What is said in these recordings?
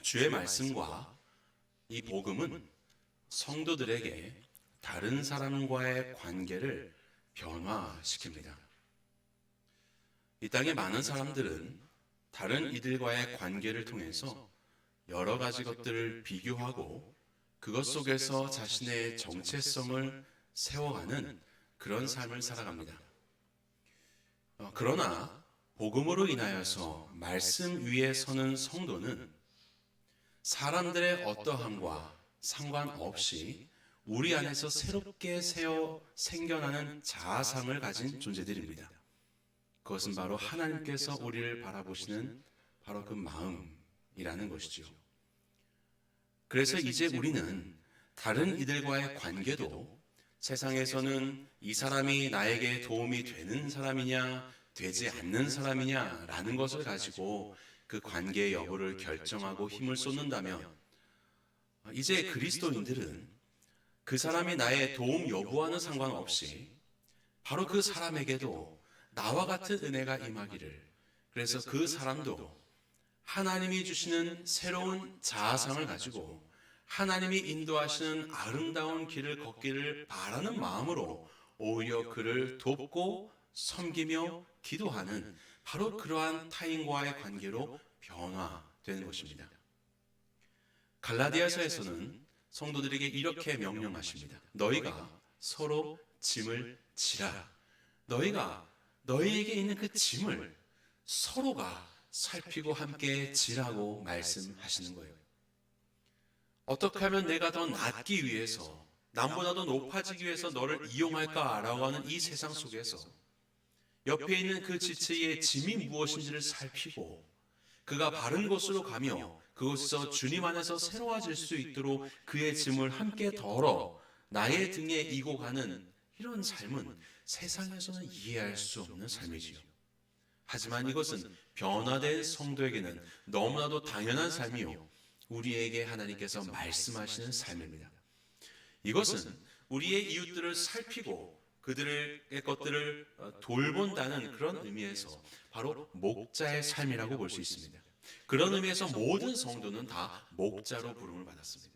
주의 말씀과 이 복음은 성도들에게 다른 사람과의 관계를 변화시킵니다. 이 땅의 많은 사람들은 다른 이들과의 관계를 통해서 여러 가지 것들을 비교하고 그것 속에서 자신의 정체성을 세워가는 그런 삶을 살아갑니다. 그러나 복음으로 인하여서 말씀 위에 서는 성도는 사람들의 어떠함과 상관없이 우리 안에서 새롭게 생겨나는 자아상을 가진 존재들입니다. 그것은 바로 하나님께서 우리를 바라보시는 바로 그 마음이라는 것이죠. 그래서 이제 우리는 다른 이들과의 관계도 세상에서는 이 사람이 나에게 도움이 되는 사람이냐 되지 않는 사람이냐라는 것을 가지고 그 관계의 여부를 결정하고 힘을 쏟는다면, 이제 그리스도인들은 그 사람이 나의 도움 여부와는 상관없이 바로 그 사람에게도 나와 같은 은혜가 임하기를, 그래서 그 사람도 하나님이 주시는 새로운 자아상을 가지고 하나님이 인도하시는 아름다운 길을 걷기를 바라는 마음으로 오히려 그를 돕고 섬기며 기도하는 바로 그러한 타인과의 관계로 변화되는 것입니다. 갈라디아서에서는 성도들에게 이렇게 명령하십니다. 너희가 서로 짐을 지라. 너희가 너희에게 있는 그 짐을 서로가 살피고 함께 지라고 말씀하시는 거예요. 어떻게 하면 내가 더 낫기 위해서, 남보다도 높아지기 위해서 너를 이용할까라고 하는 이 세상 속에서 옆에 있는 그 지체의 짐이 무엇인지를 살피고 그가 바른 곳으로 가며 그곳에서 주님 안에서 새로워질 수 있도록 그의 짐을 함께 덜어 나의 등에 이고 가는 이런 삶은 세상에서는 이해할 수 없는 삶이지요. 하지만 이것은 변화된 성도에게는 너무나도 당연한 삶이요, 우리에게 하나님께서 말씀하시는 삶입니다. 이것은 우리의 이웃들을 살피고 그들의 것들을 돌본다는 그런 의미에서 바로 목자의 삶이라고 볼 수 있습니다. 그런 의미에서 모든 성도는 다 목자로 부름을 받았습니다.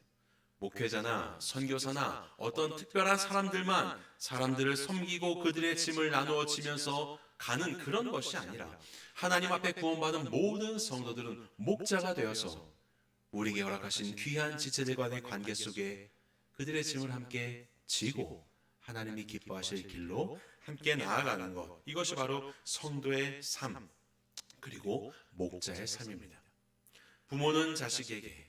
목회자나 선교사나 어떤 특별한 사람들만 사람들을 섬기고 그들의 짐을 나누어 지면서 가는 그런 것이 아니라 하나님 앞에 구원받은 모든 성도들은 목자가 되어서 우리에게 허락하신 귀한 지체들과의 관계 속에 그들의 짐을 함께 지고 하나님이 기뻐하실 길로 함께 나아가는 것, 이것이 바로 성도의 삶, 그리고 목자의 삶입니다. 부모는 자식에게,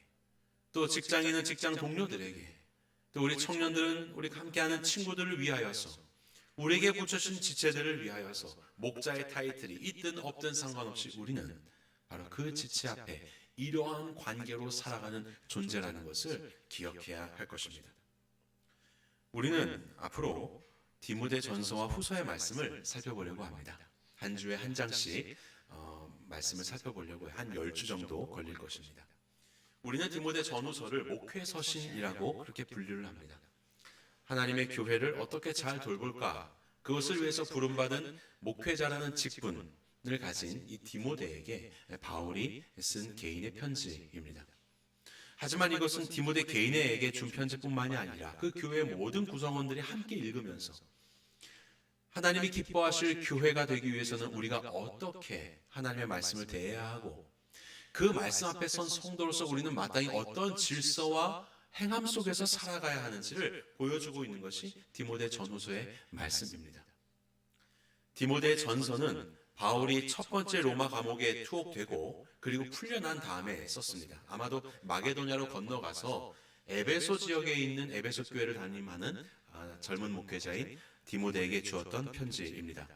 또 직장인은 직장 동료들에게, 또 우리 청년들은 우리 함께하는 친구들을 위하여서, 우리에게 붙여주신 지체들을 위하여서 목자의 타이틀이 있든 없든 상관없이 우리는 바로 그 지체 앞에 이러한 관계로 살아가는 존재라는 것을 기억해야 할 것입니다. 우리는 앞으로 디모데전서와 후서의 말씀을 살펴보려고 합니다. 한 주에 한 장씩 말씀을 살펴보려고 한 10주 정도 걸릴 것입니다. 우리는 디모데전후서를 목회서신이라고 그렇게 분류를 합니다. 하나님의 교회를 어떻게 잘 돌볼까, 그것을 위해서 부름받은 목회자라는 직분을 가진 이 디모데에게 바울이 쓴 개인의 편지입니다. 하지만 이것은 디모데 개인에게 준 편지뿐만이 아니라 그 교회의 모든 구성원들이 함께 읽으면서 하나님이 기뻐하실 교회가 되기 위해서는 우리가 어떻게 하나님의 말씀을 대해야 하고, 그 말씀 앞에 선 성도로서 우리는 마땅히 어떤 질서와 행함 속에서 살아가야 하는지를 보여주고 있는 것이 디모데 전후서의 말씀입니다. 디모데 전서는 바울이 첫 번째 로마 감옥에 투옥되고 그리고 풀려난 다음에 썼습니다. 아마도 마게도냐로 건너가서 에베소 지역에 있는 에베소 교회를 담임하는 젊은 목회자인 디모데에게 주었던 편지입니다.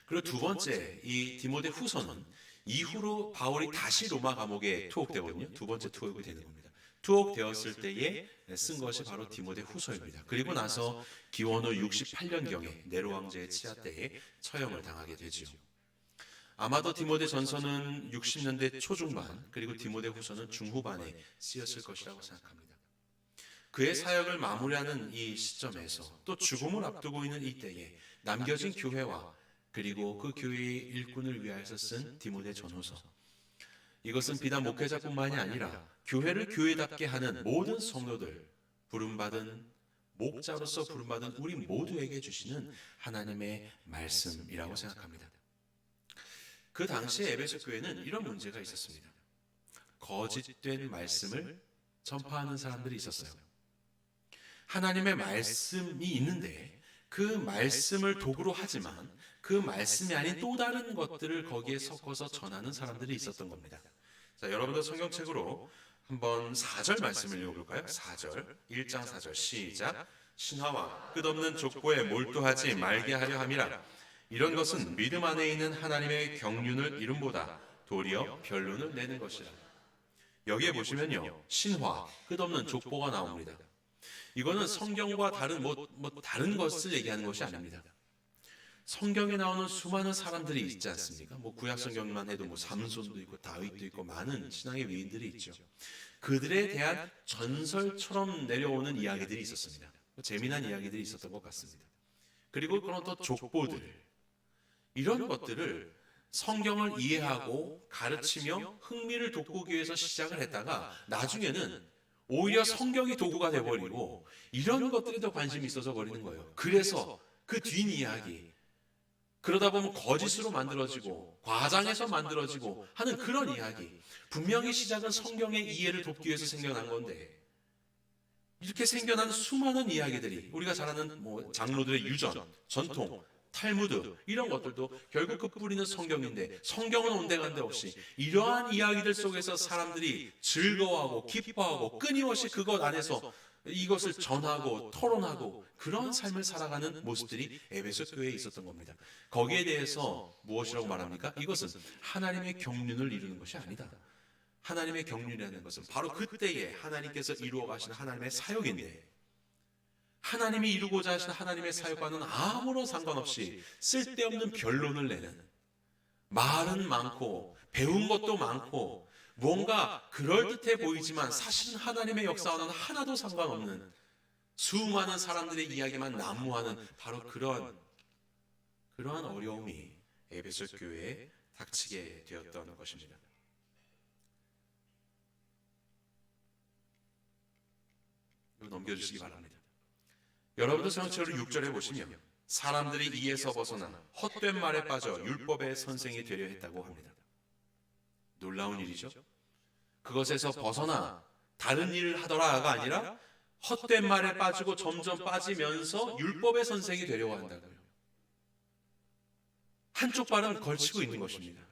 그리고 두 번째, 이 디모데 후서는 이후로 바울이 다시 로마 감옥에 투옥되거든요. 두 번째 투옥이 되는 겁니다. 투옥되었을 때에 쓴 것이 바로 디모데 후서입니다. 그리고 나서 기원 후 68년경에 네로 왕제의 치하 때에 처형을 당하게 되지요. 아마도 디모데 전서는 60년대 초중반, 그리고 디모데 후서는 중후반에 쓰였을 것이라고 생각합니다. 그의 사역을 마무리하는 이 시점에서 또 죽음을 앞두고 있는 이때에 남겨진 교회와 그리고 그 교회의 일꾼을 위하여서 쓴 디모데 전후서, 이것은 비단 목회자뿐만이 아니라 교회를 교회답게 하는 모든 성도들, 부름받은 목자로서 부름받은 우리 모두에게 주시는 하나님의 말씀이라고 생각합니다. 그 당시에 에베소 교회는 이런 문제가 있었습니다. 거짓된 말씀을 전파하는 사람들이 있었어요. 하나님의 말씀이 있는데 그 말씀을 도구로 하지만 그 말씀이 아닌 또 다른 것들을 거기에 섞어서 전하는 사람들이 있었던 겁니다. 자, 여러분들 성경책으로 한번 4절 말씀을 읽어볼까요? 4절, 1장 4절 시작. 신화와 끝없는 족보에 몰두하지 말게 하려 함이라. 이런 것은 믿음 안에 있는 하나님의 경륜을 이름보다 도리어 변론을 내는 것이라. 여기에 보시면요, 신화, 끝없는 족보가 나옵니다. 이거는 성경과 다른 것을 얘기하는 것이 아닙니다. 성경에 나오는 수많은 사람들이 있지 않습니까? 구약 성경만 해도 삼손도 있고 다윗도 있고 많은 신앙의 위인들이 있죠. 그들에 대한 전설처럼 내려오는 이야기들이 있었습니다. 재미난 이야기들이 있었던 것 같습니다. 그리고 그런 또 족보들, 이런 것들을 성경을 이해하고 가르치며 흥미를 돋구기 위해서 시작을 했다가 나중에는 오히려 성경이 도구가 돼버리고 이런 것들에 더 관심이 있어서 버리는 거예요. 그래서 그 뒷이야기, 그러다 보면 거짓으로 만들어지고 과장해서 만들어지고 하는 그런 이야기, 분명히 시작은 성경의 이해를 돕기 위해서 생겨난 건데 이렇게 생겨난 수많은 이야기들이 우리가 잘 아는 장로들의 유전, 전통, 탈무드 이런 것들도 결국 그 뿌리는 성경인데 성경은 온데간데 없이 이러한 이야기들 속에서 사람들이 즐거워하고 기뻐하고 끊임없이 그것 안에서 이것을 전하고 토론하고 그런 삶을 살아가는 모습들이 에베소 교회에 있었던 겁니다. 거기에 대해서 무엇이라고 말합니까? 이것은 하나님의 경륜을 이루는 것이 아니다. 하나님의 경륜이라는 것은 바로 그때에 하나님께서 이루어 가시는 하나님의 사역인데 하나님이 이루고자 하시는 하나님의 사역과는 아무런 상관없이 쓸데없는 변론을 내는, 말은 많고 배운 것도 많고 뭔가 그럴듯해 보이지만 사실은 하나님의 역사와는 하나도 상관없는 수많은 사람들의 이야기만 난무하는 바로 그러한 어려움이 에베소 교회에 닥치게 되었던 것입니다. 이거 넘겨주시기 바랍니다. 여러분도 성경책으로 6절에 보시면 사람들이 이에서 벗어나 헛된 말에 빠져 율법의 선생이 되려 했다고 합니다. 놀라운 일이죠. 그것에서 벗어나 다른 일을 하더라가 아니라 헛된 말에 빠지고 점점 빠지면서 율법의 선생이 되려고 한다고요. 한쪽 발은 걸치고 있는 것입니다.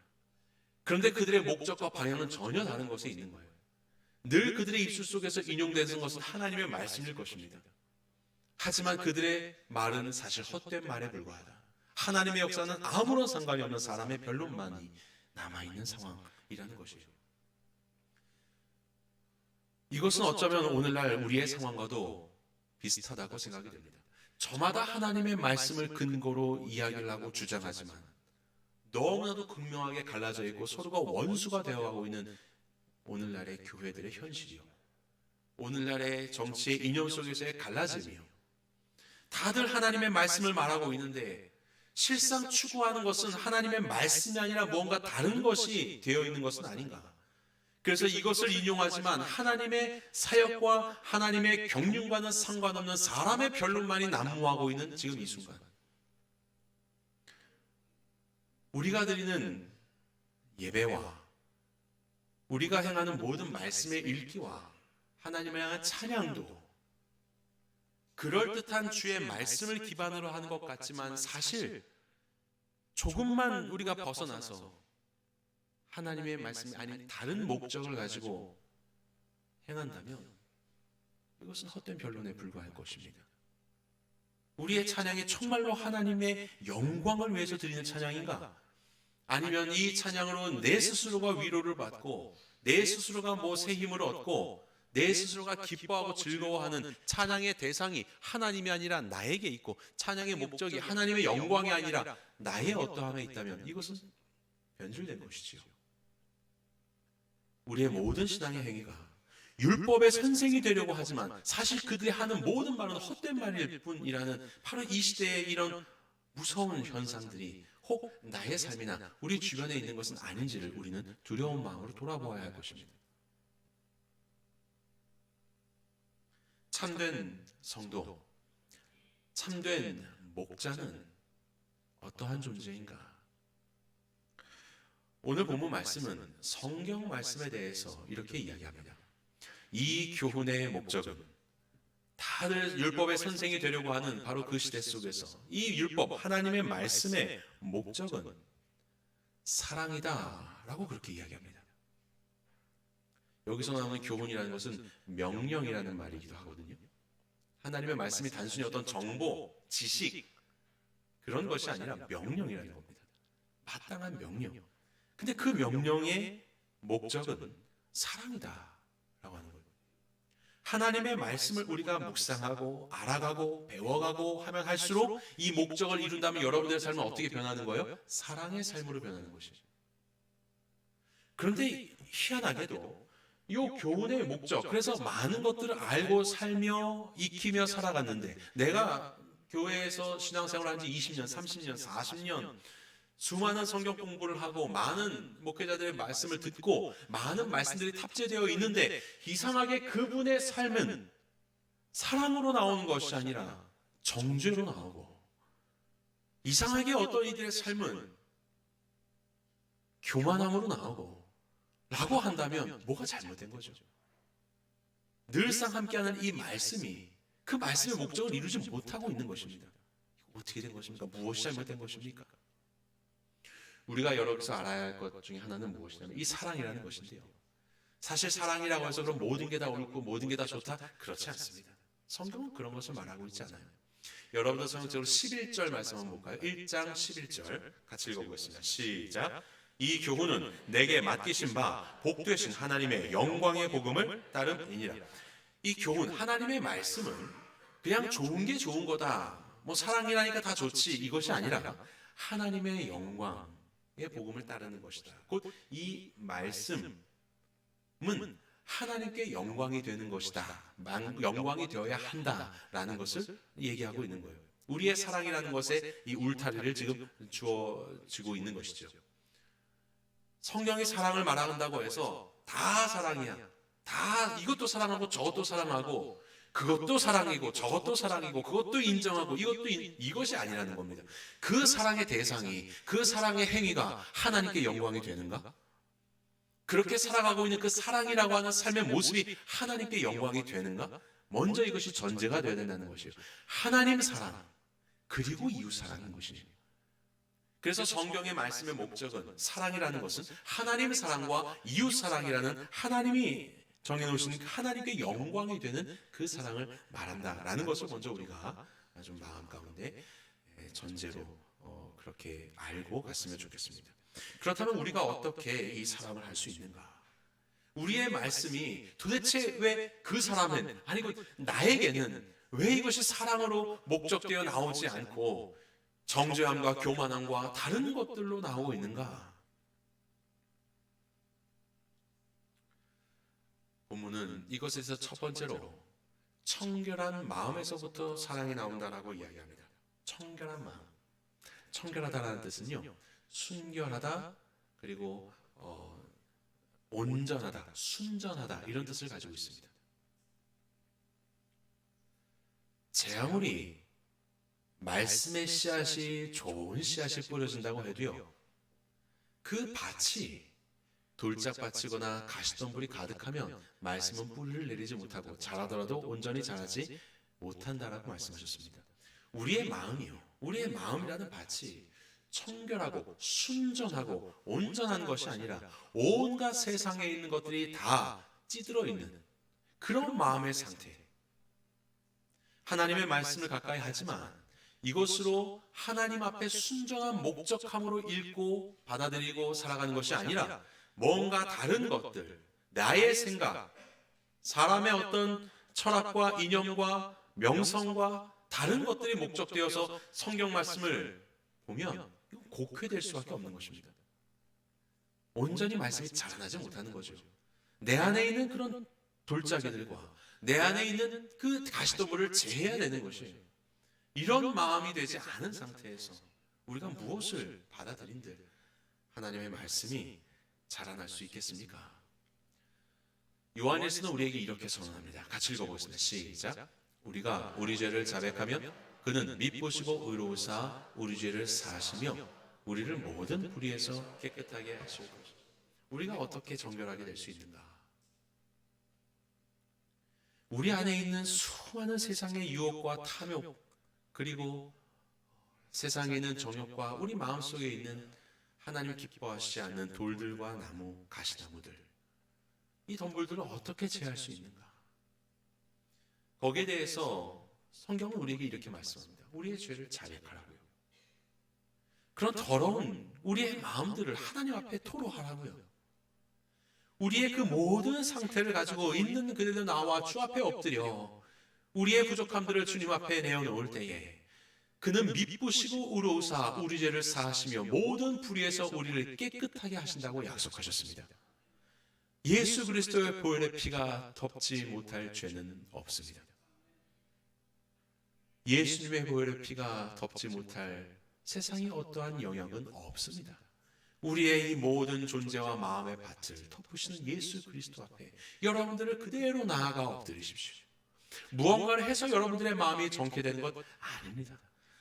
그런데 그들의 목적과 방향은 전혀 다른 것에 있는 거예요. 늘 그들의 입술 속에서 인용되는 것은 하나님의 말씀일 것입니다. 하지만 그들의 말은 사실 헛된 말에 불과하다. 하나님의 역사는 아무런 상관이 없는 사람의 변론만이 남아있는 상황이라는 것이죠. 이것은 어쩌면 오늘날 우리의 상황과도 비슷하다고 생각이 됩니다. 저마다 하나님의 말씀을 근거로 이야기를 하고 주장하지만 너무나도 극명하게 갈라져 있고 서로가 원수가 되어가고 있는 오늘날의 교회들의 현실이요, 오늘날의 정치의 이념 속에서의 갈라짐이요, 다들 하나님의 말씀을 말하고 있는데 실상 추구하는 것은 하나님의 말씀이 아니라 뭔가 다른 것이 되어 있는 것은 아닌가. 그래서 이것을 인용하지만 하나님의 사역과 하나님의 경륜과는 상관없는 사람의 변론만이 난무하고 있는 지금 이 순간, 우리가 드리는 예배와 우리가 행하는 모든 말씀의 읽기와 하나님을 향한 찬양도 그럴듯한 주의 말씀을 기반으로 하는 것 같지만 사실 조금만 우리가 벗어나서 하나님의 말씀이 아닌 다른 목적을 가지고 행한다면 이것은 헛된 변론에 불과할 것입니다. 우리의 찬양이 정말로 하나님의 영광을 위해서 드리는 찬양인가? 아니면 이 찬양으로 내 스스로가 위로를 받고 내 스스로가 새 힘을 얻고 내 스스로가 기뻐하고 즐거워하는 찬양의 대상이 하나님이 아니라 나에게 있고 찬양의 목적이 하나님의 영광이 아니라 나의 어떠함에 있다면 이것은 변질된 것이지요. 우리의 모든 신앙의 행위가 율법의 선생이 되려고 하지만 사실 그들이 하는 모든 말은 헛된 말일 뿐이라는 바로 이 시대의 이런 무서운 현상들이 혹 나의 삶이나 우리 주변에 있는 것은 아닌지를 우리는 두려운 마음으로 돌아보아야 할 것입니다. 참된 성도, 참된 목자는 어떠한 존재인가? 오늘 본문 말씀은 성경 말씀에 대해서 이렇게 이야기합니다. 이 교훈의 목적은 다들 율법의 선생이 되려고 하는 바로 그 시대 속에서 이 율법, 하나님의 말씀의 목적은 사랑이다 라고 그렇게 이야기합니다. 여기서 나오는 교훈이라는 것은 명령이라는 말이기도 하거든요. 하나님의 말씀이 단순히 어떤 정보, 지식 그런 것이 아니라 명령이라는 겁니다. 마땅한 명령. 근데 그 명령의 목적은 사랑이다 라고 하는 거예요. 하나님의 말씀을 우리가 묵상하고 알아가고 배워가고 하면 할수록 이 목적을 이룬다면 여러분들의 삶은 어떻게 변하는 거예요? 사랑의 삶으로 변하는 것이죠. 그런데 희한하게도 이 교훈의 목적, 그래서 많은 것들을 알고 살며 익히며 살아갔는데 내가 교회에서 신앙생활을 한 지 20년, 30년, 40년 수많은 성경 공부를 하고 많은 목회자들의 말씀을 듣고 많은 말씀들이 탑재되어 있는데 이상하게 그분의 삶은 사랑으로 나오는 것이 아니라 정죄로 나오고, 이상하게 어떤 이들의 삶은 교만함으로 나오고 라고 한다면 뭐가 잘못된 거죠? 늘상 함께하는 이 말씀이 그 말씀의 목적을 이루지 못하고 있는 것입니다. 어떻게 된 것입니까? 무엇이 잘못된 것입니까? 우리가 여기서 알아야 할 것 중에 하나는 무엇이냐면 이 사랑이라는 것인데요. 사실 사랑이라고 해서 그럼 모든 게 다 옳고 모든 게 다 좋다? 그렇지 않습니다. 성경은 그런 것을 말하고 있지 않아요. 여러분들 성경적으로 11절 말씀 한번 볼까요? 1장 11절 같이 읽어보겠습니다. 시작. 이 교훈은 내게 맡기신 바 복되신 하나님의 영광의 복음을 따름이니라. 이 교훈, 하나님의 말씀은 그냥 좋은 게 좋은 거다, 뭐 사랑이라니까 다 좋지, 이것이 아니라 하나님의 영광의 복음을 따르는 것이다. 곧 이 말씀은 하나님께 영광이 되는 것이다, 영광이 되어야 한다라는 것을 얘기하고 있는 거예요. 우리의 사랑이라는 것에 이 울타리를 지금 주어지고 있는 것이죠. 성경이 사랑을 말한다고 해서 다 사랑이야, 다 이것도 사랑하고 저것도 사랑하고 그것도 사랑이고 저것도 사랑이고 그것도 인정하고 이것이 아니라는 겁니다. 그 사랑의 대상이, 그 사랑의 행위가 하나님께 영광이 되는가? 그렇게 살아가고 있는 그 사랑이라고 하는 삶의 모습이 하나님께 영광이 되는가? 먼저 이것이 전제가 되어야 된다는 것이에요. 하나님 사랑 그리고 이웃 사랑인 것이에요. 그래서 성경의 말씀의 목적은, 사랑이라는 것은 하나님 사랑과 이웃 사랑이라는 하나님이 정해놓으신 하나님께 영광이 되는 그 사랑을 말한다라는 것을 먼저 우리가 좀 마음 가운데 전제로 그렇게 알고 갔으면 좋겠습니다. 그렇다면 우리가 어떻게 이 사랑을 할 수 있는가? 우리의 말씀이 도대체 왜 그 사람은, 아니고 나에게는 왜 이것이 사랑으로 목적되어 나오지 않고 정죄함과 교만함과 다른 것들로 나오고 있는가? 본문은 이것에서 첫 번째로 청결한 마음에서부터 사랑이 나온다라고 이야기합니다. 청결한 마음. 청결하다라는 뜻은요, 순결하다, 그리고 온전하다, 순전하다, 이런 뜻을 가지고 있습니다. 제 아무리 말씀의 씨앗이 좋은 씨앗이 뿌려진다고 해도요, 그 밭이 돌짝밭이거나 가시덤불이 가득하면 말씀은 뿌리를 내리지 못하고 자라더라도 온전히 자라지 못한다라고 말씀하셨습니다. 우리의 마음이요, 우리의 마음이라는 밭이 청결하고 순전하고 온전한 것이 아니라 온갖 세상에 있는 것들이 다 찌들어 있는 그런 마음의 상태. 하나님의 말씀을 가까이 하지만 이것으로 하나님 앞에 순전한 목적함으로 읽고 받아들이고 살아가는 것이 아니라 뭔가 다른 것들, 나의 생각, 사람의 어떤 철학과 이념과 명성과 다른 것들이 목적되어서 성경 말씀을 보면 곡회될 수밖에 없는 것입니다. 온전히 말씀이 자라나지 못하는 거죠. 내 안에 있는 그런 돌짜기들과 내 안에 있는 그 가시덤불을 제해야 되는 것이에요. 이런 마음이 되지 않은 상태에서 우리가 무엇을 받아들인들 하나님의 말씀이 자라날 수 있겠습니까? 요한일서는 우리에게 이렇게 선언합니다. 같이 읽어보겠습니다. 시작. 우리가 우리 죄를 자백하면 그는 밉보시고 의로우사 우리 죄를 사하시며 우리를 모든 불의에서 깨끗하게 하실 것이다. 우리가 어떻게 정결하게 될 수 있는가? 우리 안에 있는 수많은 세상의 유혹과 탐욕, 그리고 세상에 있는 정욕과 우리 마음속에 있는 하나님을 기뻐하시지 않는 돌들과 나무, 가시나무들, 이 덤불들을 어떻게 제할 수 있는가? 거기에 대해서 성경은 우리에게 이렇게 말씀합니다. 우리의 죄를 자백하라고요. 그런 더러운 우리의 마음들을 하나님 앞에 토로하라고요. 우리의 그 모든 상태를 가지고 있는 그대로 나와 주 앞에 엎드려 우리의 부족함들을 주님 앞에 내어놓을 때에 그는 밉으시고 의로우사 우리 죄를 사하시며 모든 불의에서 우리를 깨끗하게 하신다고 약속하셨습니다. 예수 그리스도의 보혈의 피가 덮지 못할 죄는 없습니다. 예수님의 보혈의 피가 덮지 못할 세상에 어떠한 영역은 없습니다. 우리의 이 모든 존재와 마음의 밭을 덮으시는 예수 그리스도 앞에 여러분들을 그대로 나아가 엎드리십시오. 무언가를 해서 여러분들의 마음이 정케 되는 것 아닙니다.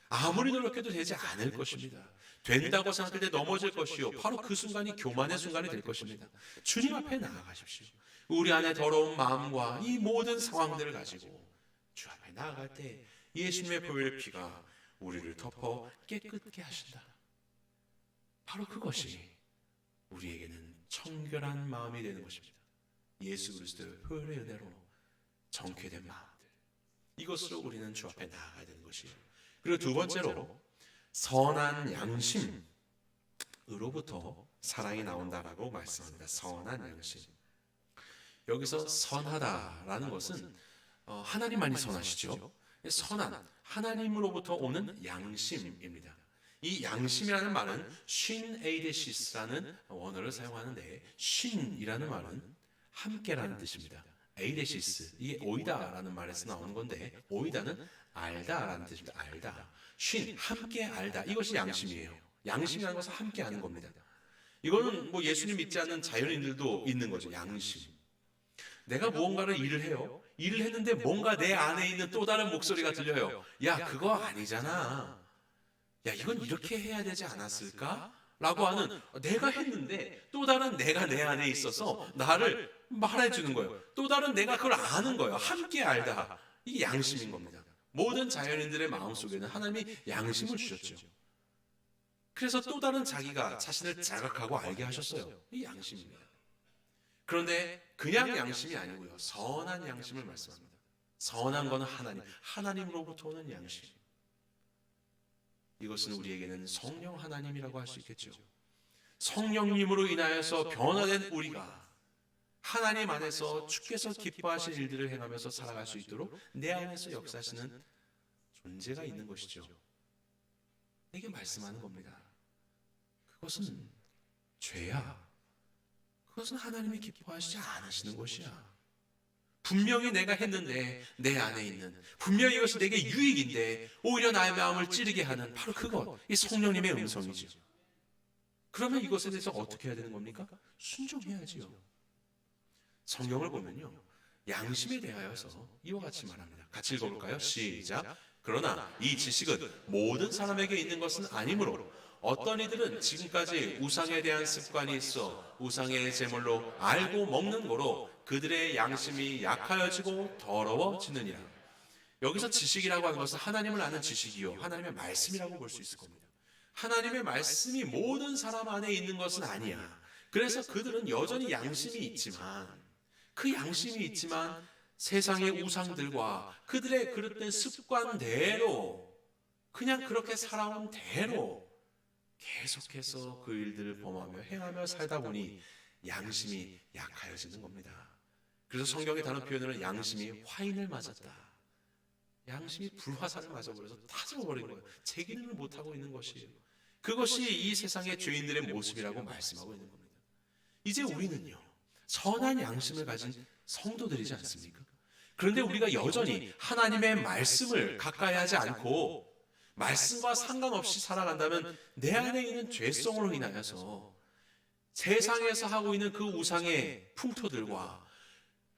아무리 노력해도 되지 않을 것입니다. 된다고 생각할 때 넘어질 것이요, 바로 그 순간이 교만의 순간이 될 것입니다. 주님 앞에 나아가십시오. 우리 안에 더러운 마음과 이 모든 상황들을 가지고 주 앞에 나아갈 때 예수님의 보혈의 피가 우리를 덮어 깨끗게 하신다. 바로 그것이 우리에게는 청결한 마음이 되는 것입니다. 예수 그리스도의 보혈의 은혜로 정케된 마음들, 이것으로 우리는 주 앞에 나아가야 되는 것이에요. 그리고 두 번째로 선한 양심으로부터 사랑이 나온다라고 말씀합니다. 선한 양심. 여기서 선하다라는 것은 하나님만이 선하시죠. 선한 하나님으로부터 오는 양심입니다. 이 양심이라는 말은 쉰에이데시스라는 원어를 사용하는데, 쉰이라는 말은 함께라는 뜻입니다. 에이데시스, 이게 오이다라는 말에서 나오는 건데, 오이다는 알다라는 뜻입니다. 알다, 쉰, 함께 알다, 이것이 양심이에요. 양심이라는 것은 함께 하는 겁니다. 이거는 뭐 예수님 믿지 않는 자연인들도 있는 거죠. 양심. 내가 무언가를 일을 해요. 일을 했는데 뭔가 내 안에 있는 또 다른 목소리가 들려요. 야, 그거 아니잖아. 야, 이건 이렇게 해야 되지 않았을까? 라고 하는, 내가 했는데 또 다른 내가 내 안에 있어서 나를 말해주는 거예요. 또 다른 내가 그걸 아는 거예요. 함께 알다. 이게 양심인 겁니다. 모든 자연인들의 마음속에는 하나님이 양심을 주셨죠. 그래서 또 다른 자기가 자신을 자각하고 알게 하셨어요. 이 양심입니다. 그런데 그냥 양심이 아니고요, 선한 양심을 말씀합니다. 선한 것은 하나님으로부터 오는 양심. 이것은 우리에게는 성령 하나님이라고 할 수 있겠죠. 성령님으로 인하여서 변화된 우리가 하나님 안에서 주께서 기뻐하실 일들을 행하면서 살아갈 수 있도록 내 안에서 역사하시는 존재가 있는 것이죠. 내게 말씀하는 겁니다. 그것은 죄야. 그것은 하나님이 기뻐하시지 않으시는 것이야. 분명히 내가 했는데 내 안에 있는, 분명히 이것이 내게 유익인데 오히려 나의 마음을 찌르게 하는 바로 그것, 이 성령님의 음성이죠. 그러면 이것에 대해서 어떻게 해야 되는 겁니까? 순종해야지요. 성경을 보면요, 양심에 대하여서 이와 같이 말합니다. 같이 읽어볼까요? 시작. 그러나 이 지식은 모든 사람에게 있는 것은 아니므로 어떤 이들은 지금까지 우상에 대한 습관이 있어 우상의 제물로 알고 먹는 거로 그들의 양심이 약하여지고 더러워지느니라. 여기서 지식이라고 하는 것은 하나님을 아는 지식이요, 하나님의 말씀이라고 볼 수 있을 겁니다. 하나님의 말씀이 모든 사람 안에 있는 것은 아니야. 그래서 그들은 여전히 양심이 있지만, 그 양심이 있지만 세상의 우상들과 그들의 그릇된 습관대로 그냥 그렇게 살아온 대로 계속해서 그 일들을 범하며 행하며 살다 보니 양심이 약하여지는 겁니다. 그래서 성경의 다른 표현으로는 양심이 화인을 맞았다. 양심이 불화살을 맞아버려서 타져버린 거예요. 제 기능을 못하고 있는 것이에요. 그것이 이 세상의 죄인들의 모습이라고 말씀하고 있는 겁니다. 이제 우리는요, 선한 양심을 가진 성도들이지 않습니까? 그런데 우리가 여전히 하나님의 말씀을 가까이 하지 않고 말씀과 상관없이 살아간다면 내 안에 있는 죄성으로 인하여서 세상에서 하고 있는 그 우상의 풍토들과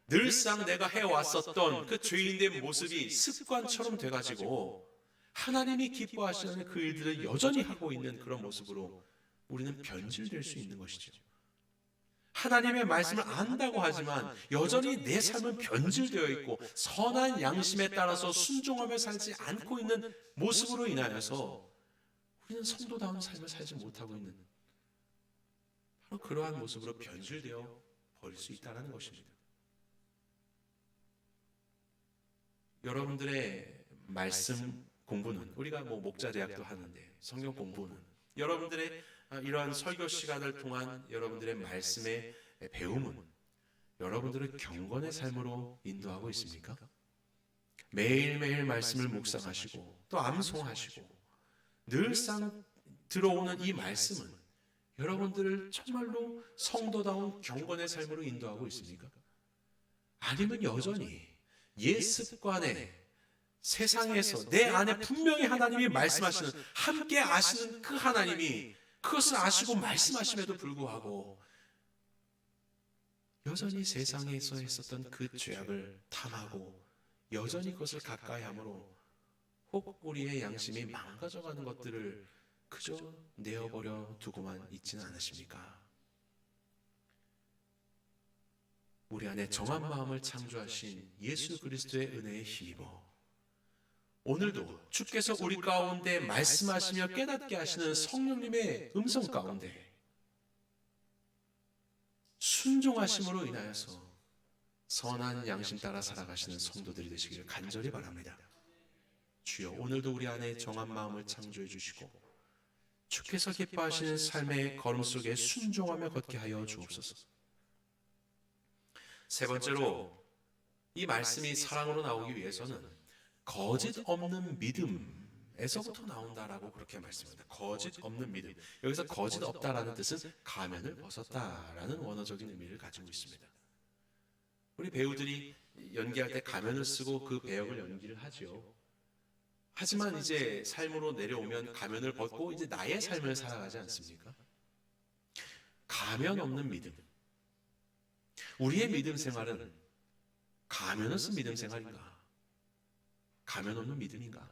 늘상 내가 해왔었던 그 죄인된 모습이 습관처럼 돼가지고 하나님이 기뻐하시는 그 일들을 여전히 하고 있는 그런 모습으로 우리는 변질될 수 있는 것이죠. 하나님의 말씀을 안다고 하지만 여전히 내 삶은 변질되어 있고 선한 양심에 따라서 순종하며 살지 않고 있는 모습으로 인하여서 우리는 성도다운 삶을 살지 못하고 있는 바로 그러한 모습으로 변질되어 버릴 수 있다는 것입니다. 여러분들의 말씀 공부는 우리가 목자대학도 하는데 성경 공부는 여러분들의 이러한 설교 시간을 통한 여러분들의 말씀의 배움은 여러분들을 경건의 삶으로 인도하고 있습니까? 매일매일 말씀을 묵상하시고 또 암송하시고 늘상 들어오는 이 말씀은 여러분들을 정말로 성도다운 경건의 삶으로 인도하고 있습니까? 아니면 여전히 옛 습관에 세상에서 내 안에 분명히 하나님이 말씀하시는 함께 아시는 그 하나님이 그것을 아시고 말씀하심에도 불구하고 여전히 세상에서 했었던 그 죄악을 탐하고 여전히 그것을 가까이 함으로 혹 우리의 양심이 망가져가는 것들을 그저 내어버려 두고만 있지는 않으십니까? 우리 안에 정한 마음을 창조하신 예수 그리스도의 은혜에 힘입어 오늘도 주께서 우리 가운데 말씀하시며 깨닫게 하시는 성령님의 음성 가운데 순종하심으로 인하여서 선한 양심 따라 살아가시는 성도들이 되시기를 간절히 바랍니다. 주여 오늘도 우리 안에 정한 마음을 창조해 주시고 주께서 기뻐하시는 삶의 걸음 속에 순종하며 걷게 하여 주옵소서. 세 번째로 이 말씀이 사랑으로 나오기 위해서는 거짓 없는 믿음에서부터 나온다라고 그렇게 말씀합니다. 거짓 없는 믿음. 여기서 거짓 없다라는 뜻은 가면을 벗었다라는 원어적인 의미를 가지고 있습니다. 우리 배우들이 연기할 때 가면을 쓰고 그 배역을 연기를 하죠. 하지만 이제 삶으로 내려오면 가면을 벗고 이제 나의 삶을 살아가지 않습니까? 가면 없는 믿음. 우리의 믿음 생활은 가면을 쓴 믿음 생활인가? 가면 없는 믿음인가?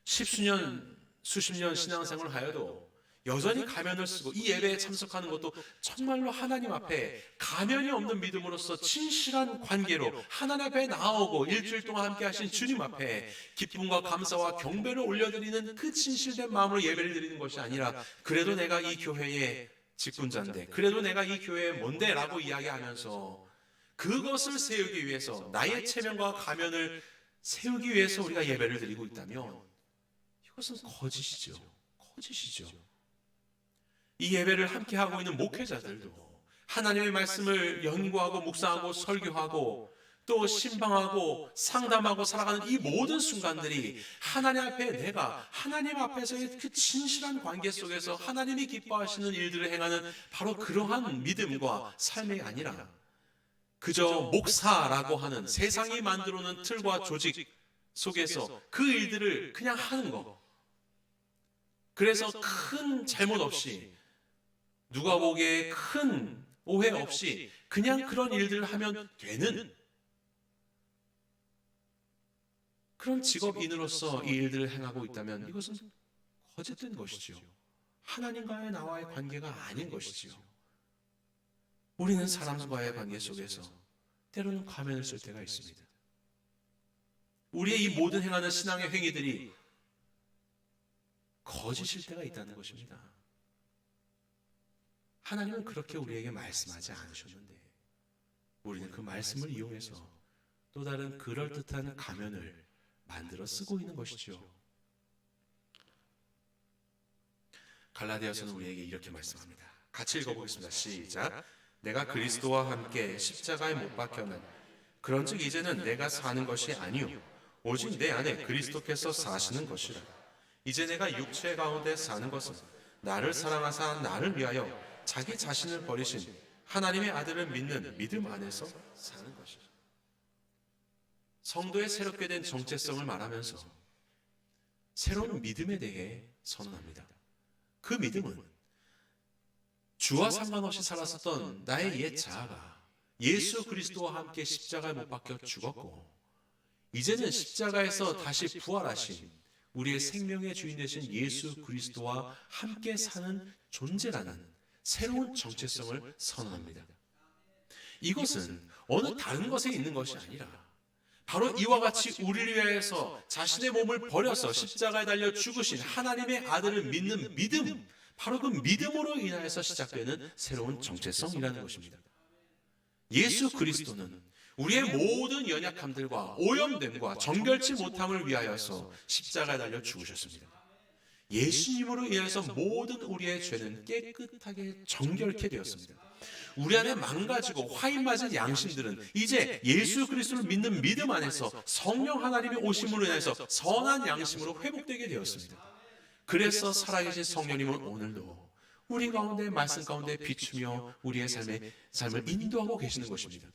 십수년, 수십 년 신앙생활을 하여도 여전히 가면을 쓰고 이 예배에 참석하는 것도 정말로 하나님 앞에 가면이 없는 믿음으로써 진실한 관계로 하나님 앞에 나오고 일주일 동안 함께 하신 주님 앞에 기쁨과 감사와 경배를 올려드리는 그 진실된 마음으로 예배를 드리는 것이 아니라 그래도 내가 이 교회의 직분자인데 그래도 내가 이 교회의 뭔데 라고 이야기하면서 그것을 세우기 위해서 나의 체면과 가면을 세우기 위해서 우리가 예배를 드리고 있다면 이것은 거짓이죠. 거짓이죠. 이 예배를 함께 하고 있는 목회자들도 하나님의 말씀을 연구하고 묵상하고 설교하고 또 신방하고 상담하고 살아가는 이 모든 순간들이 하나님 앞에 내가 하나님 앞에서의 그 진실한 관계 속에서 하나님이 기뻐하시는 일들을 행하는 바로 그러한 믿음과 삶이 아니라 그저 목사라고 하는 세상이 만들어 놓은 틀과 조직 속에서 그 일들을 그냥 하는 거. 그래서 큰 잘못 없이 누가 보기에 큰 오해 없이 그냥 그런 일들을 하면 되는 그런 직업인으로서 이 일들을 행하고 있다면 이것은 거짓된 것이지요. 하나님과의 나와의 관계가 아닌 것이지요. 우리는 사람과의 관계 속에서 때로는 가면을 쓸 때가 있습니다. 우리의 이 모든 행하는 신앙의 행위들이 거짓일 때가 있다는 것입니다. 하나님은 그렇게 우리에게 말씀하지 않으셨는데 우리는 그 말씀을 이용해서 또 다른 그럴듯한 가면을 만들어 쓰고 있는 것이죠. 갈라디아서는 우리에게 이렇게 말씀합니다. 같이 읽어보겠습니다. 시작. 내가 그리스도와 함께 십자가에 못 박혀는 그런즉 이제는 내가 사는 것이 아니요 오직 내 안에 그리스도께서 사시는 것이라. 이제 내가 육체 가운데 사는 것은 나를 사랑하사 나를 위하여 자기 자신을 버리신 하나님의 아들을 믿는 믿음 안에서 사는 것이라. 성도의 새롭게 된 정체성을 말하면서 새로운 믿음에 대해 선언합니다. 그 믿음은 주와 상관없이 살았었던 나의 옛 자아가 예수 그리스도와 함께 십자가에 못 박혀 죽었고, 이제는 십자가에서 다시 부활하신 우리의 생명의 주인 되신 예수 그리스도와 함께 사는 존재라는 새로운 정체성을 선언합니다. 이것은 어느 다른 것에 있는 것이 아니라 바로 이와 같이 우리를 위해서 자신의 몸을 버려서 십자가에 달려 죽으신 하나님의 아들을 믿는 믿음, 바로 그 믿음으로 인하여서 시작되는 새로운 정체성이라는 것입니다. 예수 그리스도는 우리의 모든 연약함들과 오염됨과 정결치 못함을 위하여서 십자가에 달려 죽으셨습니다. 예수님으로 인해서 모든 우리의 죄는 깨끗하게 정결케 되었습니다. 우리 안에 망가지고 화인 맞은 양심들은 이제 예수 그리스도를 믿는 믿음 안에서 성령 하나님의 오심으로 인해서 선한 양심으로 회복되게 되었습니다. 그래서 살아계신 성령님은 오늘도 우리 가운데 말씀 가운데 비추며 우리의 삶을 인도하고 계시는 것입니다.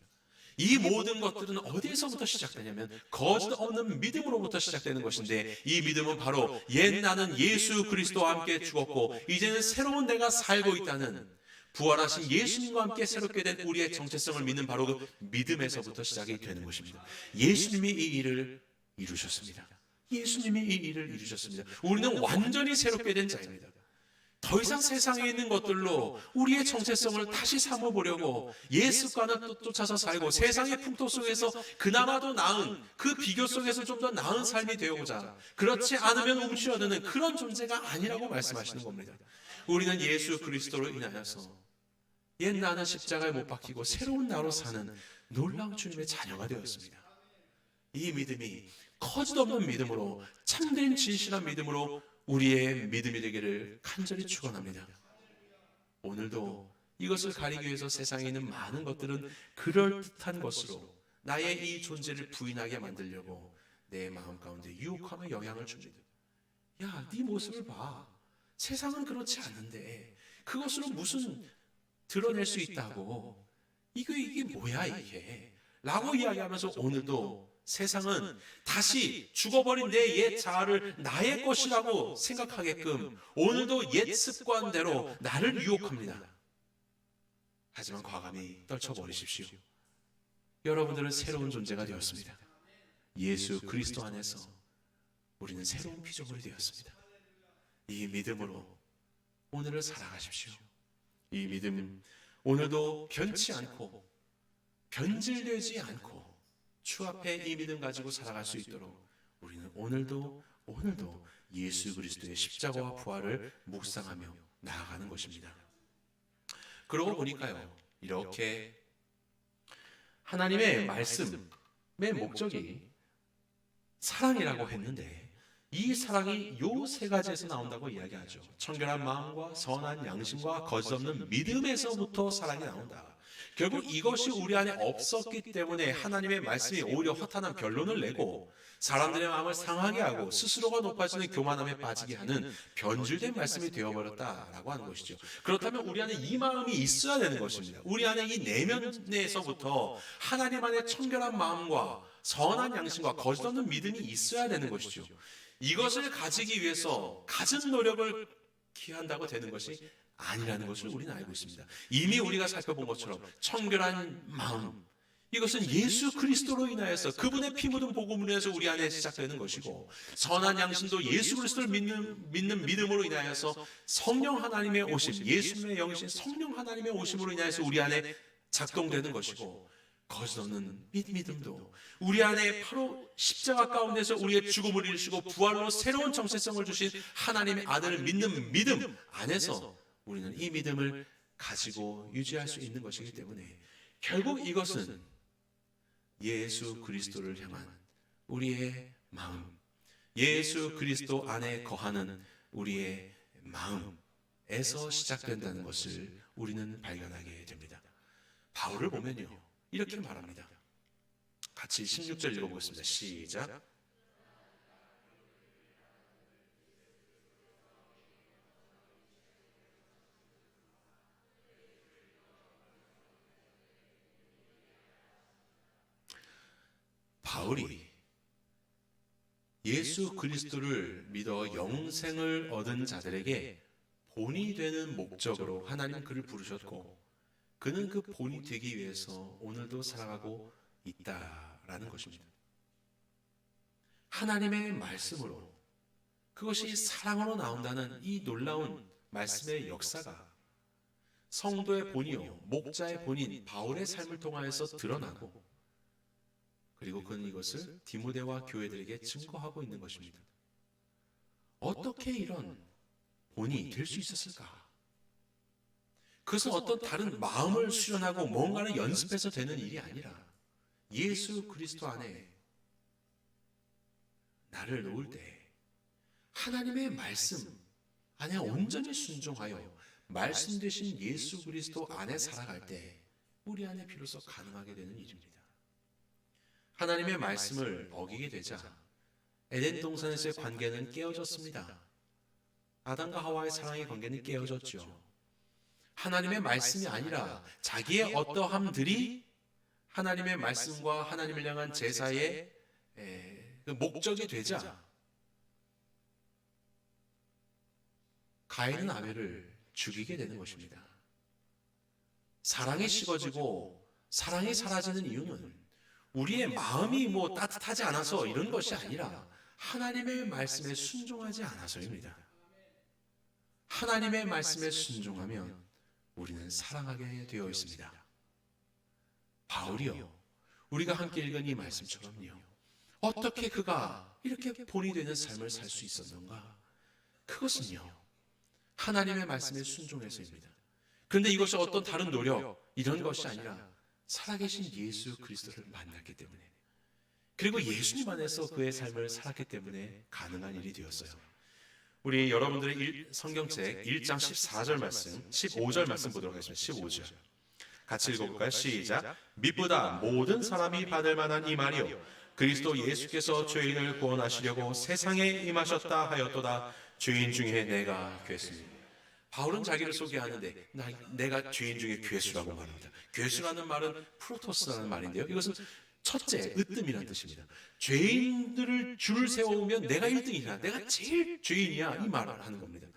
이 모든 것들은 어디에서부터 시작되냐면 거짓 없는 믿음으로부터 시작되는 것인데, 이 믿음은 바로 옛 나는 예수 그리스도와 함께 죽었고 이제는 새로운 내가 살고 있다는 부활하신 예수님과 함께 새롭게 된 우리의 정체성을 믿는 바로 그 믿음에서부터 시작이 되는 것입니다. 예수님이 이 일을 이루셨습니다. 예수님이 이 일을 이루셨습니다. 우리는 완전히 새롭게 된 자입니다. 더 이상 세상에 있는 것들로 우리의 정체성을 다시 삼아보려고 옛 습관을 쫓아서 살고 세상의 풍토 속에서 그나마도 나은 그 비교 속에서 좀 더 나은 삶이 되어보자, 그렇지 않으면 움츠러드는 그런 존재가 아니라고 말씀하시는 겁니다. 우리는 예수 그리스도로 인하여서 옛 나는 십자가에 못 박히고 새로운 나로 사는 놀라운 주님의 자녀가 되었습니다. 이 믿음이 거짓 없는 믿음으로, 참된 진실한 믿음으로 우리의 믿음이 되기를 간절히 축원합니다. 오늘도 이것을 가리기 위해서 세상에 있는 많은 것들은 그럴듯한 것으로 나의 이 존재를 부인하게 만들려고 내 마음 가운데 유혹하며 영향을 줍니다. 야, 네 모습을 봐. 세상은 그렇지 않은데 그것으로 무슨 드러낼 수 있다고. 이게 뭐야 이게. 라고 이야기하면서 오늘도 세상은 다시 죽어버린 내 옛 자아를 나의 것이라고 생각하게끔 오늘도 옛 습관대로 나를 유혹합니다. 하지만 과감히 떨쳐버리십시오. 여러분들은 새로운 존재가 되었습니다. 예수 그리스도 안에서 우리는 새로운 피조물이 되었습니다. 이 믿음으로 오늘을 살아가십시오. 이 믿음 오늘도 변치 않고 변질되지 않고 주 앞에 이 믿음 가지고 살아갈 수 있도록 우리는 오늘도 예수 그리스도의 십자가와 부활을 묵상하며 나아가는 것입니다. 그러고 보니까요, 이렇게 하나님의 말씀의 목적이 사랑이라고 했는데 이 사랑이 요 세 가지에서 나온다고 이야기하죠. 청결한 마음과 선한 양심과 거짓 없는 믿음에서부터 사랑이 나온다. 결국 이것이 우리 안에 없었기 때문에 하나님의 말씀이 오히려 허탄한 변론을 내고 사람들의 마음을 상하게 하고 스스로가 높아지는 교만함에 빠지게 하는 변질된 말씀이 되어버렸다라고 하는 것이죠. 그렇다면 우리 안에 이 마음이 있어야 되는 것입니다. 우리 안에 이 내면에서부터 하나님 안에 청결한 마음과 선한 양심과 거짓 없는 믿음이 있어야 되는 것이죠. 이것을 가지기 위해서 갖은 노력을 기한다고 되는 것이 아니라는 것을 우리는 알고 있습니다. 이미 우리가 살펴본 것처럼 청결한 마음, 이것은 예수 그리스도로 인하여서 그분의 피 묻은 복음으로 인해서 우리 안에 시작되는 것이고, 선한 양심도 예수 그리스도를 믿는 믿음으로 인하여서 성령 하나님의 오심, 예수님의 영이신 성령 하나님의 오심으로 인하여서 우리 안에 작동되는 것이고, 거짓 없는 믿음도 우리 안에 바로 십자가 가운데서 우리의 죽음을 이루시고 부활로 새로운 정체성을 주신 하나님의 아들을 믿는 믿음 안에서 우리는 이 믿음을 가지고 유지할 수 있는 것이기 때문에 결국 이것은 예수 그리스도를 향한 우리의 마음, 예수 그리스도 안에 거하는 우리의 마음에서 시작된다는 것을 우리는 발견하게 됩니다. 바울을 보면요, 이렇게 말합니다. 같이 16절 읽어보겠습니다. 시작. 바울이 예수 그리스도를 믿어 영생을 얻은 자들에게 본이 되는 목적으로 하나님 그를 부르셨고, 그는 그 본이 되기 위해서 오늘도 살아가고 있다라는 것입니다. 하나님의 말씀으로, 그것이 사랑으로 나온다는 이 놀라운 말씀의 역사가 성도의 본이요, 목자의 본인 바울의 삶을 통하여서 드러나고, 그리고 그는 이것을 디모데와 교회들에게 증거하고 있는 것입니다. 어떻게 이런 본이 될 수 있었을까? 그것은 어떤 다른 마음을 수련하고 뭔가를 연습해서 되는 일이 아니라 예수 그리스도 안에 나를 놓을 때 하나님의 말씀 안에 온전히 순종하여 말씀 되신 예수 그리스도 안에 살아갈 때 우리 안에 비로소 가능하게 되는 일입니다. 하나님의 말씀을 어기게 되자 에덴 동산에서의 관계는 깨어졌습니다. 아담과 하와의 사랑의 관계는 깨어졌죠. 하나님의 말씀이 아니라 자기의 어떠함들이 하나님의 말씀과 하나님을 향한 제사의 목적이 되자 가인은 아벨을 죽이게 되는 것입니다. 사랑이 식어지고 사랑이 사라지는 이유는 우리의 마음이 따뜻하지 않아서 이런 것이 아니라 하나님의 말씀에 순종하지 않아서입니다. 하나님의 말씀에 순종하면 우리는 사랑하게 되어 있습니다. 바울이요, 우리가 함께 읽은 이 말씀처럼요, 어떻게 그가 이렇게 본이 되는 삶을 살 수 있었는가? 그것은요, 하나님의 말씀에 순종해서입니다. 그런데 이것이 어떤 다른 노력, 이런 것이 아니라 살아계신 예수 그리스도를 만났기 때문에, 그리고 예수님 안에서 그의 삶을 살았기 때문에 가능한 일이 되었어요. 우리 여러분들의 성경책 1장 14절 말씀, 15절 말씀 보도록 하겠습니다. 15절 같이 읽어볼까요? 시작. 믿보다 모든 사람이 받을 만한 이 말이요, 그리스도 예수께서 죄인을 구원하시려고 세상에 임하셨다 하였도다. 죄인 중에 내가 괴수입니다. 바울은 자기를 소개하는데 내가 죄인 중에 괴수라고 말합니다. 괴수라는 말은 프로토스라는 말인데요, 이것은 첫째, 으뜸이라는 뜻입니다. 죄인들을 줄 세우면 내가 1등이야, 내가 제일 죄인이야, 이 말을 하는 겁니다.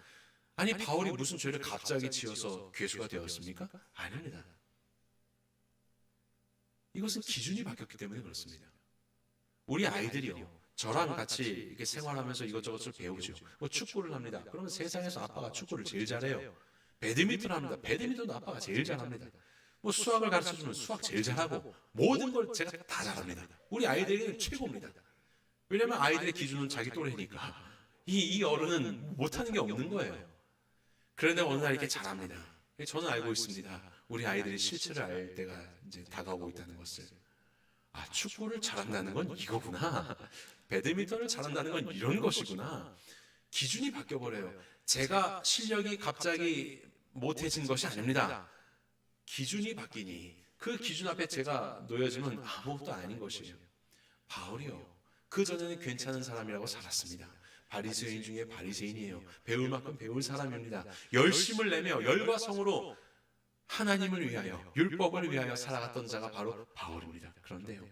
아니, 바울이 무슨 죄를 갑자기 지어서 괴수가 되었습니까? 아닙니다. 이것은 기준이 바뀌었기 때문에 그렇습니다. 우리 아이들이요, 저랑 같이 이렇게 생활하면서 이것저것을 배우죠. 축구를 합니다. 그러면 세상에서 아빠가 축구를 제일 잘해요. 배드민턴을 합니다. 배드민턴도 아빠가 제일 잘합니다. 수학을 가르쳐주면 수학 제일 잘하고, 모든 걸 제가 다 잘합니다. 우리 아이들에게는 최고입니다. 왜냐하면 아이들의 기준은 자기 또래니까 이 어른은 못하는 게 없는 거예요. 그런데 어느 날 이렇게 잘합니다. 저는 알고 있습니다. 우리 아이들이 실체를 알 때가 이제 다가오고 있다는 것을. 축구를 잘한다는 건 이거구나, 배드민턴을 잘한다는 건 이런 것이구나. 기준이 바뀌어버려요. 제가 실력이 갑자기 못해진 것이 아닙니다. 기준이 바뀌니 그 기준 앞에 제가 놓여지면 아무것도 아닌 것이에요. 바울이요, 그전에는 괜찮은 사람이라고 살았습니다. 바리새인 중에 바리새인이에요. 배울 만큼 배울 사람입니다. 열심을 내며 열과 성으로 하나님을 위하여, 율법을 위하여 살아갔던 자가 바로 바울입니다. 그런데요,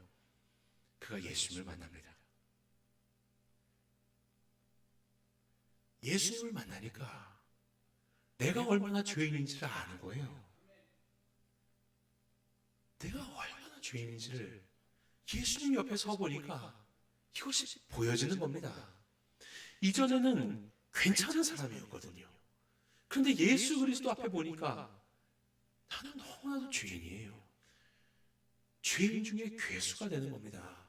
그가 예수님을 만납니다. 예수님을 만나니까 내가 얼마나 죄인인지를 아는 거예요. 내가 얼마나 죄인인지를 예수님 옆에 서 보니까 이것이 보여지는 겁니다. 이전에는 괜찮은 사람이었거든요. 그런데 예수 그리스도 앞에 보니까 나는 너무나도 죄인이에요. 죄인 중에 괴수가 되는 겁니다.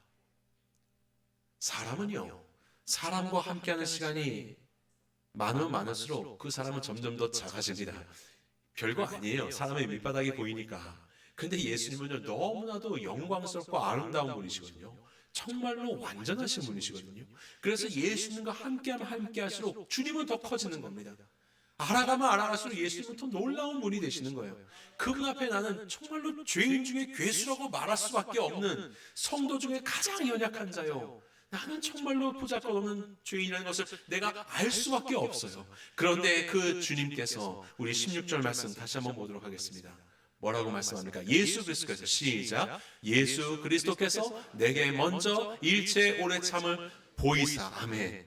사람은요, 사람과 함께하는 시간이 많으면 많을수록 그 사람은 점점 더 작아집니다. 별거 아니에요. 사람의 밑바닥이 보이니까. 근데 예수님은요, 너무나도 영광스럽고 아름다운 분이시거든요. 정말로 완전하신 분이시거든요. 그래서 예수님과 함께하면 함께할수록 주님은 더 커지는 겁니다. 알아가면 알아갈수록 예수님은 더 놀라운 분이 되시는 거예요. 그분 앞에 나는 정말로 죄인 중에 괴수라고 말할 수밖에 없는 성도 중에 가장 연약한 자요, 나는 정말로 보잘것없는 죄인이라는 것을 내가 알 수밖에 없어요. 그런데 그 주님께서, 우리 16절 말씀 다시 한번 보도록 하겠습니다. 뭐라고 말씀합니까? 예수 그리스도께서, 시작. 예수 그리스도께서 내게 먼저 일체 오래 참을 보이사. 아멘.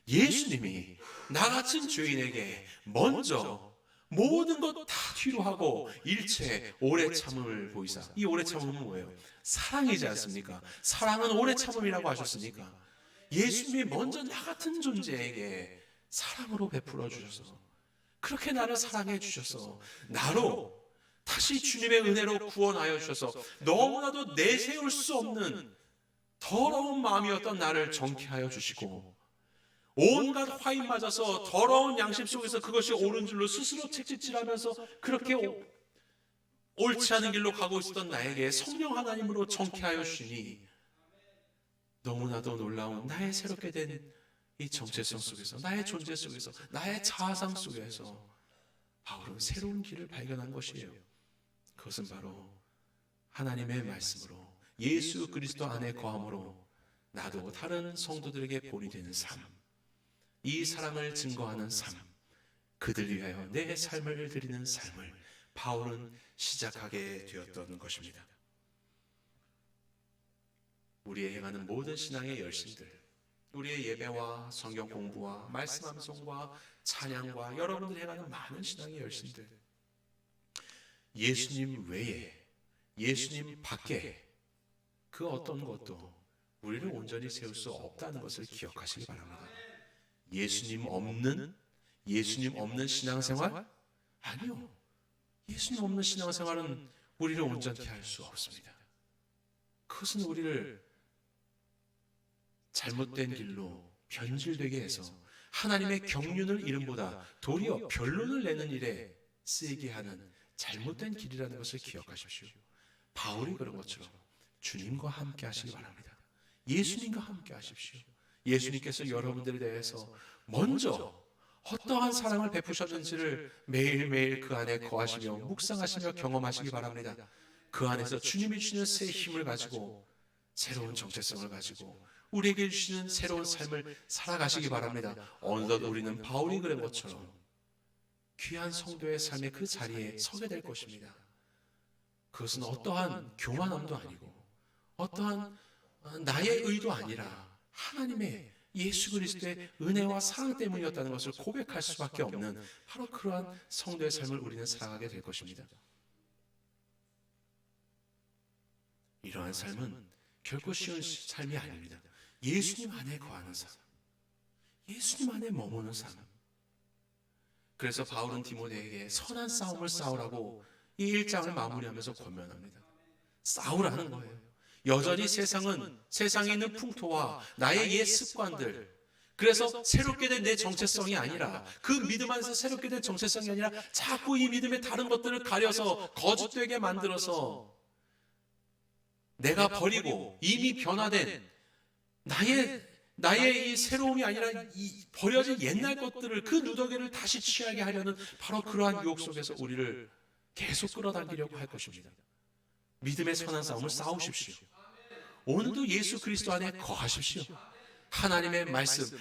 예수님이 나 같은 죄인에게 먼저 모든 것 다 뒤로 하고 일체 오래 참음을 보이사. 이 오래 참음은 뭐예요? 사랑이지 않습니까? 사랑은 오래 참음이라고 하셨으니까 예수님이 먼저 나 같은 존재에게 사랑으로 베풀어 주셔서, 그렇게 나를 사랑해 주셔서 나로 다시 주님의 은혜로 구원하여 주셔서 너무나도 내세울 수 없는 더러운 마음이었던 나를 정케하여 주시고, 온갖 화인 맞아서 더러운 양심 속에서 그것이 옳은 줄로 스스로 책짓질하면서 그렇게 옳지 않은 길로 가고 있었던 나에게 성령 하나님으로 정케하여 주시니, 너무나도 놀라운 나의 새롭게 된 이 정체성 속에서, 나의 존재 속에서, 나의 자아상 속에서 바울은 새로운 길을 발견한 것이에요. 그것은 바로 하나님의 말씀으로 예수 그리스도 안에 거함으로 나도 다른 성도들에게 본이 되는 삶, 이 사랑을 증거하는 삶, 그들 위하여 내 삶을 드리는 삶을 바울은 시작하게 되었던 것입니다. 우리의 행하는 모든 신앙의 열심들, 우리의 예배와 성경 공부와 말씀 암송과 찬양과 여러분들이 행하는 많은 신앙의 열심들, 예수님 외에, 예수님 밖에 그 어떤 것도 우리를 온전히 세울 수 없다는 것을 기억하시기 바랍니다. 예수님 없는 신앙생활? 아니요. 예수님 없는 신앙생활은 우리를 온전케 할 수 없습니다. 그것은 우리를 잘못된 길로 변질되게 해서 하나님의 경륜을 이름보다 도리어 변론을 내는 일에 쓰이게 하는 잘못된 길이라는 것을 기억하십시오. 바울이 그런 것처럼 주님과 함께 하시기 바랍니다. 예수님과 함께 하십시오. 예수님께서 여러분들에 대해서 먼저 어떠한 사랑을 베푸셨는지를 매일매일 그 안에 거하시며 묵상하시며 경험하시기 바랍니다. 그 안에서 주님이 주시는 새 힘을 가지고, 새로운 정체성을 가지고 우리에게 주시는 새로운 삶을 살아가시기 바랍니다. 어느덧 우리는 바울이 그런 것처럼 귀한 성도의 삶의 그 자리에 서게 될 것입니다. 그것은 어떠한 교만함도 아니고 어떠한 나의 의도 아니라 하나님의 예수 그리스도의 은혜와 사랑 때문이었다는 것을 고백할 수밖에 없는 바로 그러한 성도의 삶을 우리는 살아가게 될 것입니다. 이러한 삶은 결코 쉬운 삶이 아닙니다. 예수님 안에 거하는 삶, 예수님 안에 머무는 삶. 그래서 바울은 디모데에게 선한 싸움을 싸우라고 이 1장을 마무리하면서 권면합니다. 싸우라는 거예요. 여전히 세상에 있는 풍토와 나의 옛 습관들, 그래서 새롭게 된 내 정체성이 아니라, 그 믿음 안에서 새롭게 된 정체성이 아니라 자꾸 이 믿음의 다른 것들을 가려서 거짓되게 만들어서 내가 버리고 이미 변화된 나의 이 새로움이 아니라 이 버려진 옛날 것들을, 그 누더기를 다시 취하게 하려는 바로 그러한 유혹 속에서 우리를 계속 끌어당기려고 할 것입니다. 믿음의 선한 싸움을 싸우십시오. 오늘도 예수 그리스도 안에 거하십시오. 하나님의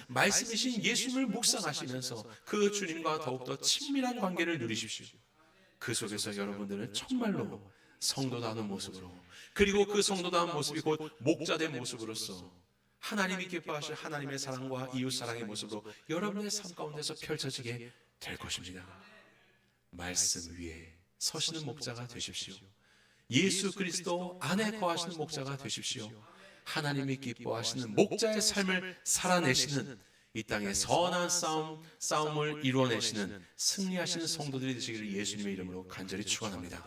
말씀이신 예수님을 묵상하시면서 그 주님과 더욱더 친밀한 관계를 누리십시오. 그 속에서 여러분들은 정말로 성도다운 모습으로, 그리고 그 성도다운 모습이 곧 목자된 모습으로서 하나님이 기뻐하실 하나님의 사랑과 이웃사랑의 모습으로 여러분의 삶 가운데서 펼쳐지게 될 것입니다. 말씀 위에 서시는 목자가 되십시오. 예수 그리스도 안에 거하시는 목자가 되십시오. 하나님이 기뻐하시는 목자의 삶을 살아내시는, 이 땅의 선한 싸움을 이루어내시는 승리하시는 성도들이 되시기를 예수님의 이름으로 간절히 축원합니다.